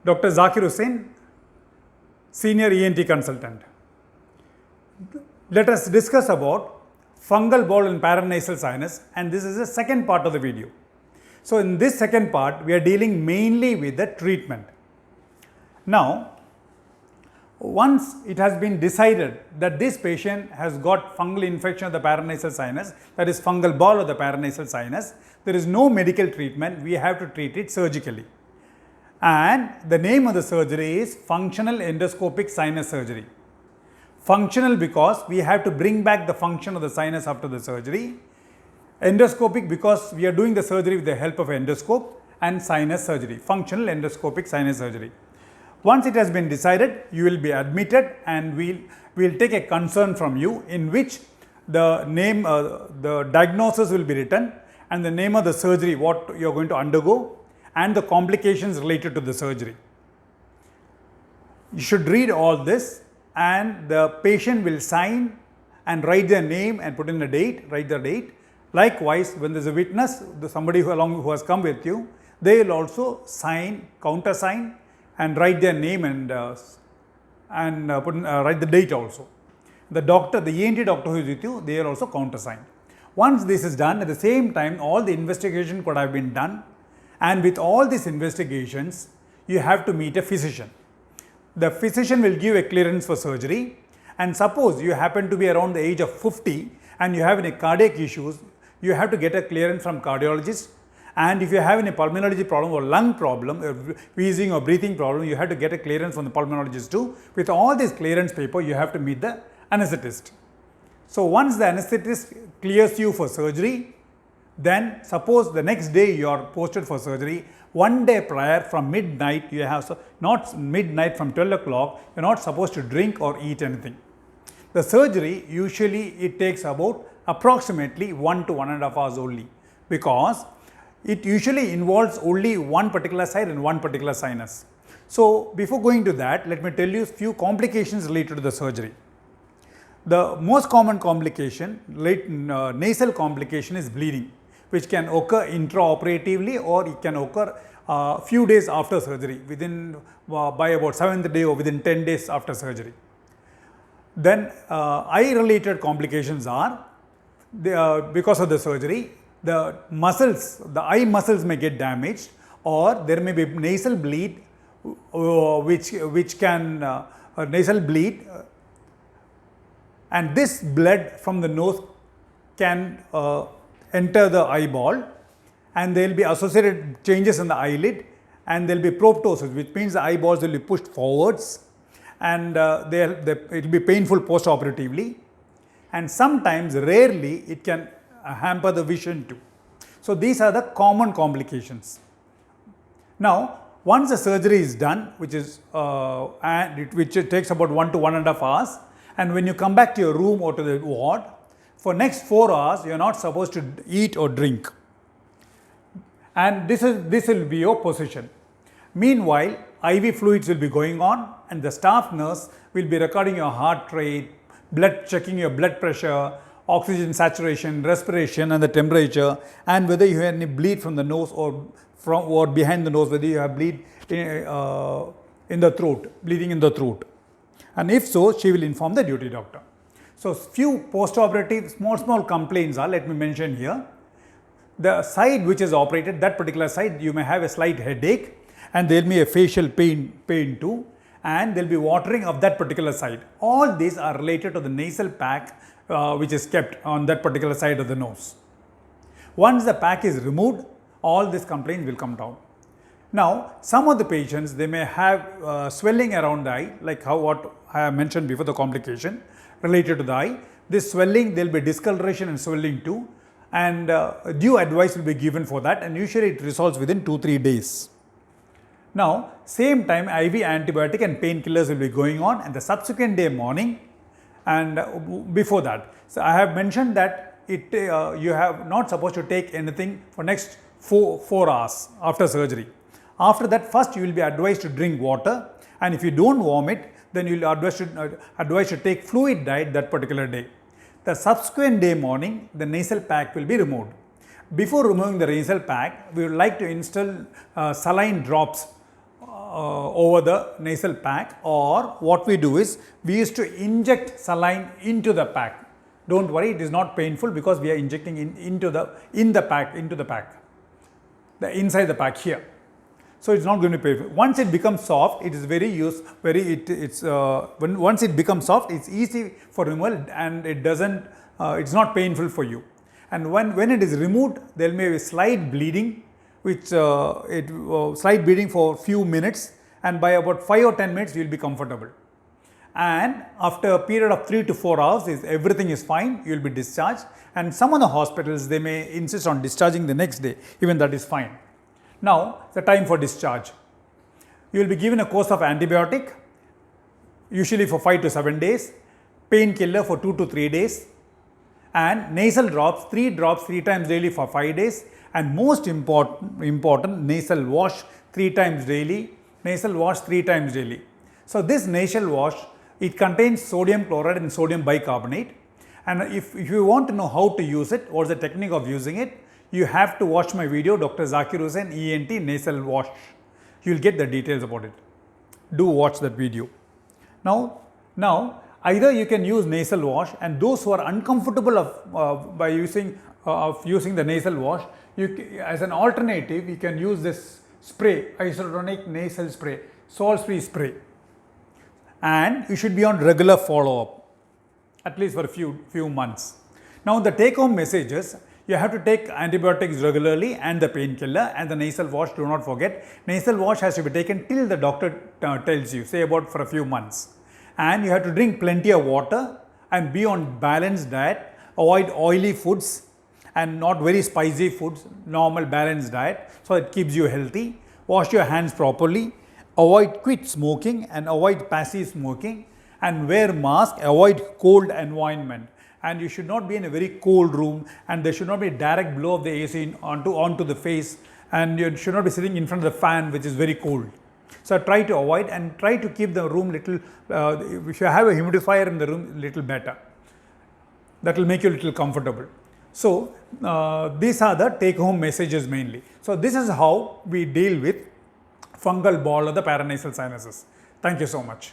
Dr. Zakir Hussain, Senior ENT Consultant. Let us discuss about fungal ball and paranasal sinus, and this is the second part of the video. So in this second part, we are dealing mainly with the treatment. Now, once it has been decided that this patient has got fungal infection of the paranasal sinus, that is fungal ball of the paranasal sinus, there is no medical treatment, we have to treat it surgically. And the name of the surgery is functional endoscopic sinus surgery. Functional because we have to bring back the function of the sinus after the surgery. Endoscopic because we are doing the surgery with the help of endoscope, and sinus surgery, functional endoscopic sinus surgery. Once it has been decided, you will be admitted and we'll take a concern from you in which the name, the diagnosis will be written and the name of the surgery, what you are going to undergo and the complications related to the surgery. You should read all this and the patient will sign and write their name and put in the date, write the date. Likewise, when there is a witness, somebody who has come with you, they will also sign, countersign and write their name and write the date also. The doctor, the ENT doctor who is with you, they are also countersigned. Once this is done, at the same time, all the investigation could have been done, and with all these investigations, you have to meet a physician. The physician will give a clearance for surgery, and suppose you happen to be around the age of 50 and you have any cardiac issues, you have to get a clearance from cardiologist. And if you have any pulmonology problem or lung problem, or wheezing or breathing problem, you have to get a clearance from the pulmonologist too. With all this clearance paper, you have to meet the anesthetist. So once the anesthetist clears you for surgery, then suppose the next day you are posted for surgery, one day prior from midnight, you have, not midnight from 12 o'clock, you are not supposed to drink or eat anything. The surgery, usually it takes about approximately 1 to 1.5 hours only, because it usually involves only one particular side and one particular sinus. So before going to that, let me tell you a few complications related to the surgery. The most common complication, nasal complication, is bleeding, which can occur intraoperatively or it can occur a few days after surgery, by about 7th day or within 10 days after surgery. Then eye related complications are, because of the surgery, the muscles, the eye muscles may get damaged, or there may be nasal bleed, which can nasal bleed, and this blood from the nose can enter the eyeball, and there will be associated changes in the eyelid, and there will be proptosis, which means the eyeballs will be pushed forwards, and it will be painful post-operatively, and sometimes, rarely, it can hamper the vision too. So these are the common complications. Now, once the surgery is done, which takes about 1 to 1.5 hours, and when you come back to your room or to the ward, for next 4 hours, you are not supposed to eat or drink. And this will be your position. Meanwhile, IV fluids will be going on, and the staff nurse will be recording your heart rate, checking your blood pressure, oxygen saturation, respiration and the temperature, and whether you have any bleed from the nose or behind the nose, whether you have bleed in the throat, bleeding in the throat. And if so, she will inform the duty doctor. So few post-operative small complaints are, let me mention here. The side which is operated, that particular side, you may have a slight headache, and there will be a facial pain too, and there will be watering of that particular side. All these are related to the nasal pack which is kept on that particular side of the nose. Once the pack is removed, all these complaints will come down. Now, some of the patients, they may have swelling around the eye, like what I have mentioned before, the complication related to the eye. This swelling, there will be discoloration and swelling too, and due advice will be given for that, and usually it resolves within 2-3 days. Now, same time, IV antibiotic and painkillers will be going on, and the subsequent day morning, and before that. So I have mentioned that you have not supposed to take anything for next 4 hours after surgery. After that, first you will be advised to drink water, and if you don't vomit, then you will advised to take fluid diet that particular day. The subsequent day morning, the nasal pack will be removed. Before removing the nasal pack, we would like to install saline drops over the nasal pack, or what we do is we used to inject saline into the pack. Don't worry, it is not painful because we are injecting into the pack, inside the pack here. So it's not going to be painful. Once it becomes soft, it is once it becomes soft, it's easy for removal, and it's not painful for you. And when it is removed, there may be slight bleeding, slight bleeding for a few minutes, and by about 5 or 10 minutes you will be comfortable. And after a period of 3 to 4 hours, if everything is fine, you will be discharged. And some of the hospitals, they may insist on discharging the next day, even that is fine. Now, the time for discharge. You will be given a course of antibiotic, usually for 5 to 7 days, painkiller for 2 to 3 days, and nasal drops, 3 drops 3 times daily for 5 days, and most important, nasal wash 3 times daily, So this nasal wash, it contains sodium chloride and sodium bicarbonate, and if you want to know how to use it, what's the technique of using it, you have to watch my video, Dr. Zakir Hussain ENT nasal wash. You will get the details about it. Do watch that video. Now either you can use nasal wash, and those who are uncomfortable by using the nasal wash, as an alternative, you can use this spray, isotonic nasal spray, salt-free spray, and you should be on regular follow-up, at least for a few months. Now the take-home messages. You have to take antibiotics regularly and the painkiller, and the nasal wash, do not forget. Nasal wash has to be taken till the doctor tells you, say about for a few months. And you have to drink plenty of water and be on balanced diet, avoid oily foods and not very spicy foods, normal balanced diet, so it keeps you healthy. Wash your hands properly, quit smoking and avoid passive smoking, and wear mask, avoid cold environment. And you should not be in a very cold room, and there should not be a direct blow of the AC onto the face, and you should not be sitting in front of the fan, which is very cold. So try to avoid, and try to keep the room little, if you have a humidifier in the room, little better. That will make you a little comfortable. So these are the take home messages mainly. So this is how we deal with fungal ball or the paranasal sinuses. Thank you so much.